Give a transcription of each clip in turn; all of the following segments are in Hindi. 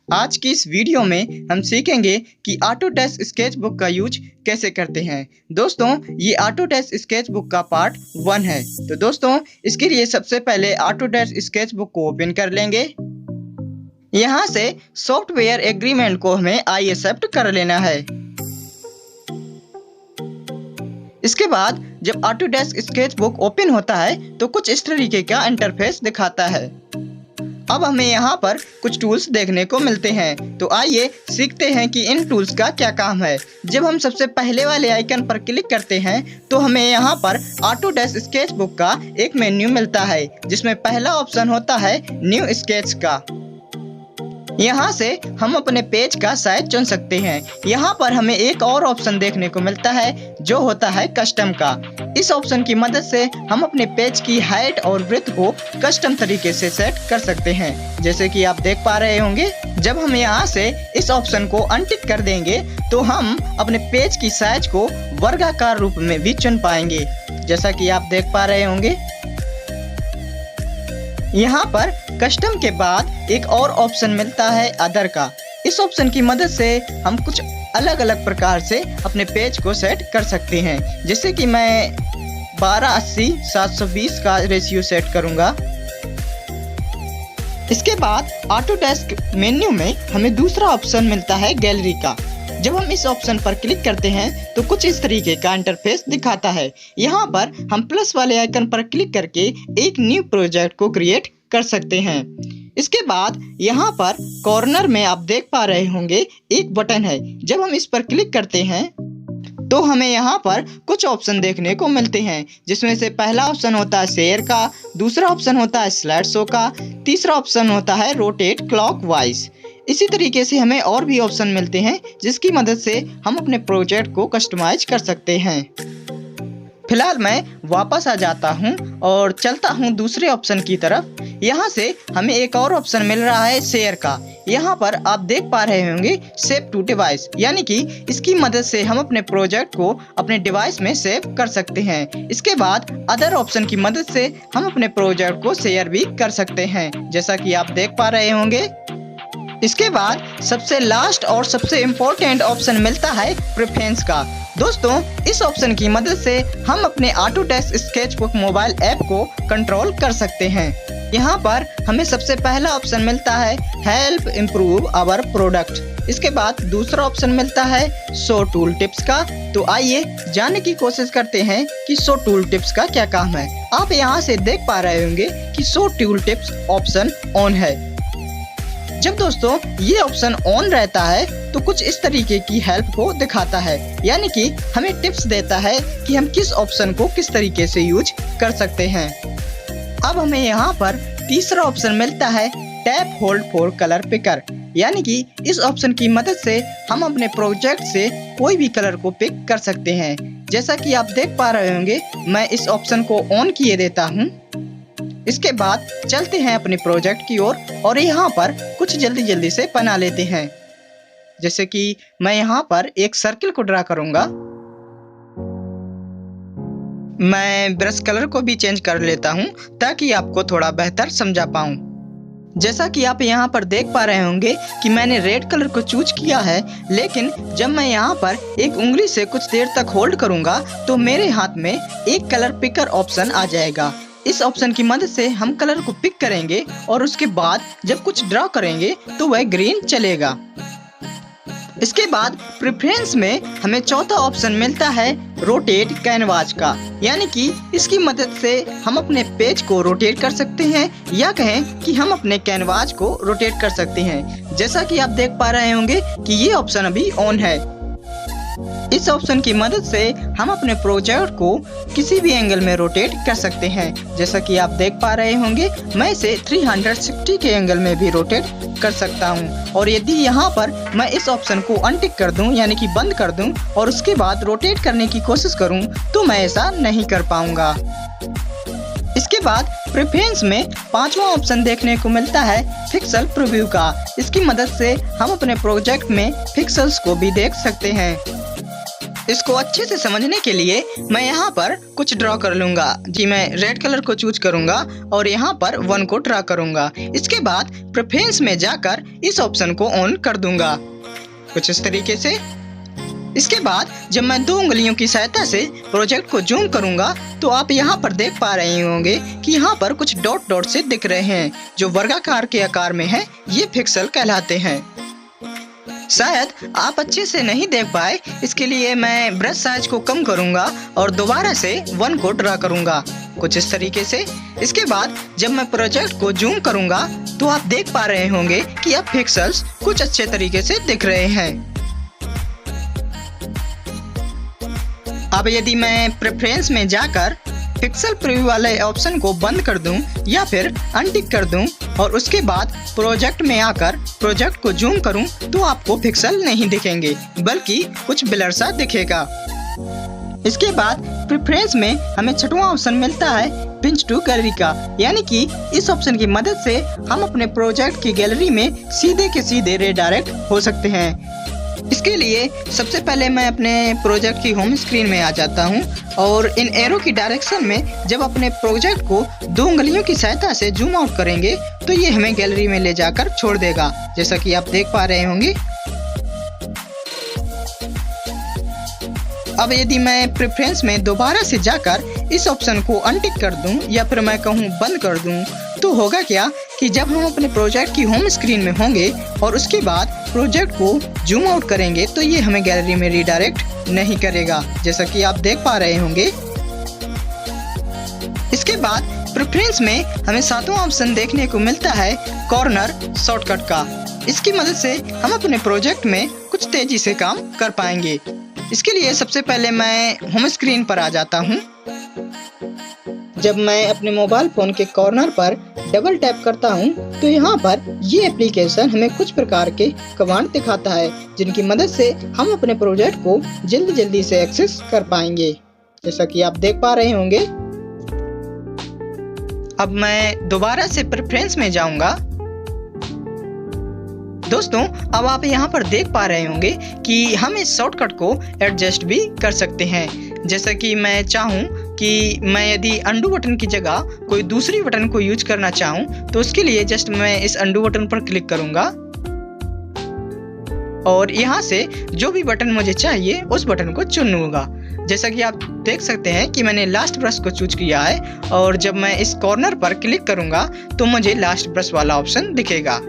आज की इस वीडियो में हम सीखेंगे कि ऑटोडेस्क स्केचबुक का यूज कैसे करते हैं। दोस्तों, ये ऑटोडेस्क स्केचबुक का पार्ट 1 है। तो दोस्तों, इसके लिए सबसे पहले ऑटोडेस्क स्केचबुक को ओपन कर लेंगे। यहाँ से सॉफ्टवेयर एग्रीमेंट को हमें आई एक्सेप्ट कर लेना है। इसके बाद जब ऑटोडेस्क स्केचबुक ओपन होता है तो कुछ इस तरीके का इंटरफेस दिखाता है। अब हमें यहाँ पर कुछ टूल्स देखने को मिलते हैं, तो आइए सीखते हैं कि इन टूल्स का क्या काम है। जब हम सबसे पहले वाले आइकन पर क्लिक करते हैं तो हमें यहाँ पर ऑटोडेस्क स्केचबुक का एक मेन्यू मिलता है, जिसमें पहला ऑप्शन होता है न्यू स्केच का। यहाँ से हम अपने पेज का साइज चुन सकते हैं। यहाँ पर हमें एक और ऑप्शन देखने को मिलता है जो होता है कस्टम का। इस ऑप्शन की मदद से हम अपने पेज की हाइट और विड्थ को कस्टम तरीके से सेट कर सकते हैं, जैसे कि आप देख पा रहे होंगे। जब हम यहाँ से इस ऑप्शन को अनटिक कर देंगे तो हम अपने पेज की साइज को वर्गाकार रूप में भी चुन पाएंगे, जैसा कि आप देख पा रहे होंगे। यहाँ पर कस्टम के बाद एक और ऑप्शन मिलता है अदर का। इस ऑप्शन की मदद से हम कुछ अलग अलग प्रकार से अपने पेज को सेट कर सकते हैं, जैसे कि मैं 1280/720 का रेशियो सेट करूंगा। इसके बाद ऑटोडेस्क मेन्यू में हमें दूसरा ऑप्शन मिलता है गैलरी का। जब हम इस ऑप्शन पर क्लिक करते हैं तो कुछ इस तरीके का इंटरफेस दिखाता है। यहाँ पर हम प्लस वाले आइकन पर क्लिक करके एक न्यू प्रोजेक्ट को क्रिएट कर सकते हैं। इसके बाद यहाँ पर कॉर्नर में आप देख पा रहे होंगे एक बटन है। जब हम इस पर क्लिक करते हैं तो हमें यहाँ पर कुछ ऑप्शन देखने को मिलते हैं, जिसमें से पहला ऑप्शन होता है शेयर का, दूसरा ऑप्शन होता है स्लाइड शो का, तीसरा ऑप्शन होता है रोटेट क्लॉकवाइज। इसी तरीके से हमें और भी ऑप्शन मिलते हैं जिसकी मदद से हम अपने प्रोजेक्ट को कस्टमाइज कर सकते हैं। फिलहाल मैं वापस आ जाता हूं और चलता हूं दूसरे ऑप्शन की तरफ। यहाँ से हमें एक और ऑप्शन मिल रहा है शेयर का। यहाँ पर आप देख पा रहे होंगे सेव टू डिवाइस, यानी कि इसकी मदद से हम अपने प्रोजेक्ट को अपने डिवाइस में सेव कर सकते हैं। इसके बाद अदर ऑप्शन की मदद से हम अपने प्रोजेक्ट को शेयर भी कर सकते हैं, जैसा कि आप देख पा रहे होंगे। इसके बाद सबसे लास्ट और सबसे इम्पोर्टेंट ऑप्शन मिलता है प्रेफरेंस का। दोस्तों, इस ऑप्शन की मदद से हम अपने ऑटोडेस्क स्केचबुक मोबाइल ऐप को कंट्रोल कर सकते हैं। यहाँ पर हमें सबसे पहला ऑप्शन मिलता है हेल्प इम्प्रूव आवर प्रोडक्ट। इसके बाद दूसरा ऑप्शन मिलता है शो टूल टिप्स का। तो आइए जानने की कोशिश करते हैं कि शो टूल टिप्स का क्या काम है। आप यहाँ से देख पा रहे होंगे कि show tool tips option on है। जब दोस्तों ये ऑप्शन ऑन रहता है तो कुछ इस तरीके की हेल्प को दिखाता है, यानी कि हमें टिप्स देता है कि हम किस ऑप्शन को किस तरीके से यूज कर सकते हैं। अब हमें यहाँ पर तीसरा ऑप्शन मिलता है tap hold for colour picker, यानी कि इस ऑप्शन की मदद से हम अपने प्रोजेक्ट से कोई भी कलर को पिक कर सकते हैं। जैसा कि आप देख पा रहे होंगे, मैं इस ऑप्शन को ऑन किए देता हूँ। इसके बाद चलते हैं अपने प्रोजेक्ट की ओर और यहाँ पर कुछ जल्दी से बना लेते हैं। जैसे कि मैं यहाँ पर एक सर्किल को ड्रा करूंगा। मैं ब्रश कलर को भी चेंज कर लेता हूँ ताकि आपको थोड़ा बेहतर समझा पाऊँ। जैसा कि आप यहाँ पर देख पा रहे होंगे कि मैंने रेड कलर को चूज किया है, लेकिन जब मैं यहाँ पर एक उंगली से कुछ देर तक होल्ड करूंगा तो मेरे हाथ में एक कलर पिकर ऑप्शन आ जाएगा। इस ऑप्शन की मदद से हम कलर को पिक करेंगे और उसके बाद जब कुछ ड्रा करेंगे तो वह ग्रीन चलेगा। इसके बाद प्रेफरेंस में हमें चौथा ऑप्शन मिलता है रोटेट कैनवास का, यानी कि इसकी मदद से हम अपने पेज को रोटेट कर सकते हैं या कहें कि हम अपने कैनवास को रोटेट कर सकते हैं। जैसा कि आप देख पा रहे होंगे कि ये ऑप्शन अभी ऑन है। इस ऑप्शन की मदद से हम अपने प्रोजेक्ट को किसी भी एंगल में रोटेट कर सकते हैं। जैसा कि आप देख पा रहे होंगे, मैं इसे 360 के एंगल में भी रोटेट कर सकता हूं। और यदि यहाँ पर मैं इस ऑप्शन को अनटिक कर दूं, यानी कि बंद कर दूं, और उसके बाद रोटेट करने की कोशिश करूं, तो मैं ऐसा नहीं कर पाऊंगा। इसके बाद प्रेफरेंस में पांचवा ऑप्शन देखने को मिलता है पिक्सल प्रीव्यू का। इसकी मदद से हम अपने प्रोजेक्ट में पिक्सल्स को भी देख सकते हैं। इसको अच्छे से समझने के लिए मैं यहाँ पर कुछ ड्रॉ कर लूंगा। जी, मैं रेड कलर को चूज करूंगा और यहाँ पर 1 को ड्रॉ करूंगा। इसके बाद प्रेफरेंस में जाकर इस ऑप्शन को ऑन कर दूंगा कुछ इस तरीके से। इसके बाद जब मैं 2 उंगलियों की सहायता से प्रोजेक्ट को जूम करूंगा तो आप यहाँ पर देख पा रहे होंगे कि यहाँ पर कुछ डॉट डॉट से दिख रहे हैं जो वर्गाकार के आकार में है। ये पिक्सल कहलाते हैं। शायद आप अच्छे से नहीं देख पाए, इसके लिए मैं ब्रश साइज को कम करूंगा और दोबारा से 1 को ड्रा करूंगा कुछ इस तरीके से। इसके बाद जब मैं प्रोजेक्ट को जूम करूंगा तो आप देख पा रहे होंगे कि अब पिक्सल्स कुछ अच्छे तरीके से दिख रहे हैं। अब यदि मैं प्रेफरेंस में जाकर पिक्सल प्रीव्यू वाले ऑप्शन को बंद कर दूं या फिर अनटिक कर दूं और उसके बाद प्रोजेक्ट में आकर प्रोजेक्ट को जूम करूं तो आपको पिक्सल नहीं दिखेंगे बल्कि कुछ ब्लर सा दिखेगा। इसके बाद प्रेफरेंस में हमें 6वां ऑप्शन मिलता है पिंच टू गैलरी का, यानी कि इस ऑप्शन की मदद से हम अपने प्रोजेक्ट की गैलरी में सीधे के सीधे रीडायरेक्ट हो सकते हैं। इसके लिए सबसे पहले मैं अपने प्रोजेक्ट की होम स्क्रीन में आ जाता हूं और इन एरो की डायरेक्शन में जब अपने प्रोजेक्ट को 2 उंगलियों की सहायता से जूम आउट करेंगे तो ये हमें गैलरी में ले जाकर छोड़ देगा, जैसा कि आप देख पा रहे होंगे। अब यदि मैं प्रेफरेंस में दोबारा से जाकर इस ऑप्शन को अनटिक कर दूं या फिर मैं कहूं बंद कर दूं तो होगा क्या कि जब हम अपने प्रोजेक्ट की होम स्क्रीन में होंगे और उसके बाद प्रोजेक्ट को जूम आउट करेंगे तो ये हमें गैलरी में रीडायरेक्ट नहीं करेगा, जैसा कि आप देख पा रहे होंगे। इसके बाद प्रेफरेंस में हमें 7वां ऑप्शन देखने को मिलता है कॉर्नर शॉर्टकट का। इसकी मदद से हम अपने प्रोजेक्ट में कुछ तेजी से काम कर पाएंगे। इसके लिए सबसे पहले मैं होम स्क्रीन पर आ जाता हूँ। जब मैं अपने मोबाइल फोन के कॉर्नर पर डबल टैप करता हूँ तो यहाँ पर ये एप्लीकेशन हमें कुछ प्रकार के कमांड दिखाता है जिनकी मदद से हम अपने प्रोजेक्ट को जल्दी से एक्सेस कर पाएंगे, जैसा कि आप देख पा रहे होंगे। अब मैं दोबारा से प्रेफरेंस में जाऊंगा। दोस्तों, अब आप यहाँ पर देख पा रहे होंगे कि हम इस शॉर्टकट को एडजस्ट भी कर सकते हैं। जैसा कि मैं चाहूँ कि मैं यदि अंडू बटन की जगह कोई दूसरी बटन को यूज करना चाहूँ तो उसके लिए जस्ट मैं इस अंडू बटन पर क्लिक करूँगा और यहाँ से जो भी बटन मुझे चाहिए उस बटन को चुन लूँगा। जैसा कि आप देख सकते हैं कि मैंने लास्ट ब्रश को चूज किया है और जब मैं इस कॉर्नर पर क्लिक करूँगा तो मुझे लास्ट ब्रश वाला ऑप्शन दिखेगा।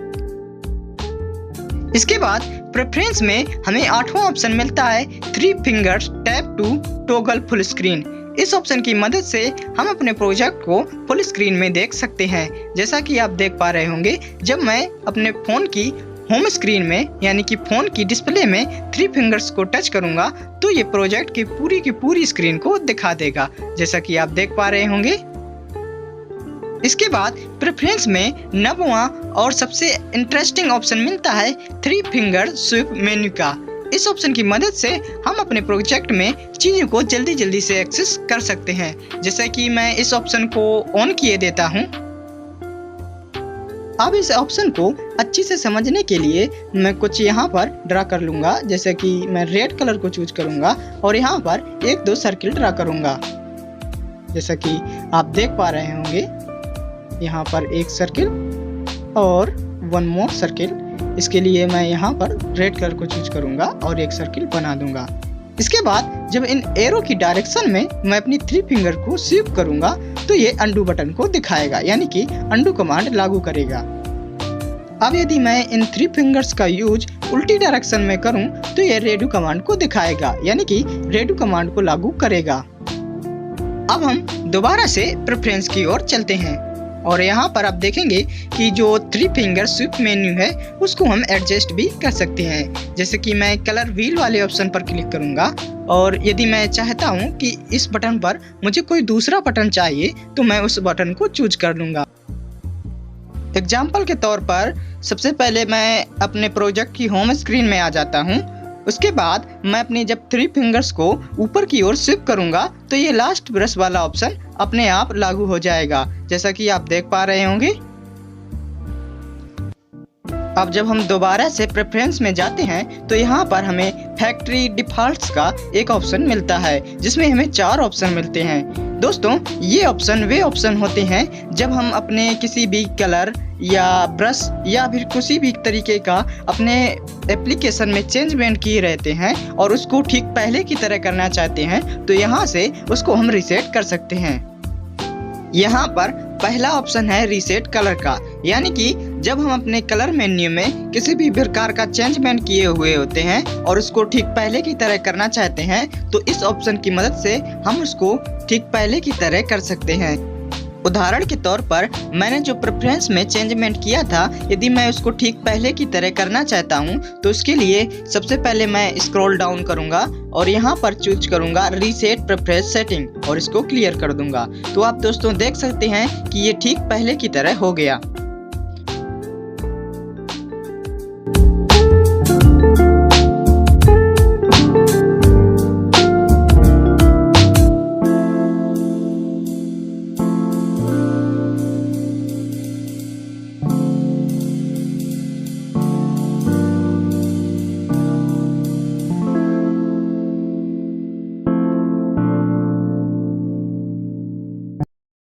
इसके बाद प्रेफरेंस में हमें 8वां ऑप्शन मिलता है 3 fingers tap to toggle full screen. इस ऑप्शन की मदद से हम अपने प्रोजेक्ट को फुल स्क्रीन में देख सकते हैं। जैसा कि आप देख पा रहे होंगे, जब मैं अपने फोन की होम स्क्रीन में यानी कि फोन की डिस्प्ले में 3 फिंगर्स को टच करूंगा तो ये प्रोजेक्ट की पूरी स्क्रीन को दिखा देगा, जैसा कि आप देख पा रहे होंगे। इसके बाद प्रेफरेंस में 9वां और सबसे इंटरेस्टिंग ऑप्शन मिलता है 3 फिंगर स्वीप मेन्यू का। इस ऑप्शन की मदद से हम अपने प्रोजेक्ट में चीजों को जल्दी से एक्सेस कर सकते हैं। जैसा कि मैं इस ऑप्शन को ऑन किए देता हूं। अब इस ऑप्शन को अच्छे से समझने के लिए मैं कुछ यहाँ पर ड्रा कर लूंगा। जैसे कि मैं रेड कलर को चूज करूंगा और यहाँ पर 1-2 सर्किल ड्रा करूंगा, जैसा कि आप देख पा रहे होंगे। यहाँ पर 1 सर्किल और 1 मोर सर्किल। इसके लिए मैं यहाँ पर रेड कलर को चूज करूंगा और 1 सर्किल बना दूंगा। इसके बाद जब इन एरो की डायरेक्शन में मैं अपनी 3 फिंगर को स्वीप करूंगा तो ये अंडू बटन को दिखाएगा, यानी कि अंडू कमांड लागू करेगा। अब यदि मैं इन 3 फिंगर्स का यूज उल्टी डायरेक्शन में करूं तो ये रेडू कमांड को दिखाएगा, यानी कि रेडू कमांड को लागू करेगा। अब हम दोबारा से प्रेफरेंस की ओर चलते हैं और यहाँ पर आप देखेंगे कि जो 3 फिंगर स्वीप मेन्यू है उसको हम एडजस्ट भी कर सकते हैं। जैसे कि मैं कलर व्हील वाले ऑप्शन पर क्लिक करूंगा और यदि मैं चाहता हूँ कि इस बटन पर मुझे कोई दूसरा बटन चाहिए तो मैं उस बटन को चूज कर लूंगा। एग्जाम्पल के तौर पर सबसे पहले मैं अपने प्रोजेक्ट की होम स्क्रीन में आ जाता हूँ। उसके बाद मैं अपनी जब 3 फिंगर्स को ऊपर की ओर स्वीप करूंगा तो ये लास्ट ब्रश वाला ऑप्शन अपने आप लागू हो जाएगा, जैसा कि आप देख पा रहे होंगे। अब जब हम दोबारा से प्रेफरेंस में जाते हैं तो यहाँ पर हमें फैक्ट्री डिफॉल्ट्स का एक ऑप्शन मिलता है, जिसमें हमें 4 ऑप्शन मिलते हैं। दोस्तों, ये ऑप्शन वे ऑप्शन होते हैं जब हम अपने किसी भी कलर या ब्रश या फिर किसी भी तरीके का अपने एप्लीकेशन में चेंजमेंट किए रहते हैं और उसको ठीक पहले की तरह करना चाहते हैं, तो यहाँ से उसको हम रीसेट कर सकते हैं। यहाँ पर पहला ऑप्शन है रीसेट कलर का, यानी कि जब हम अपने कलर मेन्यू में किसी भी प्रकार का चेंजमेंट किए हुए होते हैं और उसको ठीक पहले की तरह करना चाहते हैं, तो इस ऑप्शन की मदद से हम उसको ठीक पहले की तरह कर सकते हैं। उदाहरण के तौर पर मैंने जो प्रेफरेंस में चेंजमेंट किया था, यदि मैं उसको ठीक पहले की तरह करना चाहता हूं, तो उसके लिए सबसे पहले मैं स्क्रॉल डाउन करूंगा और यहां पर चूज करूंगा रीसेट प्रेफरेंस सेटिंग और इसको क्लियर कर दूंगा। तो आप दोस्तों देख सकते हैं कि ये ठीक पहले की तरह हो गया।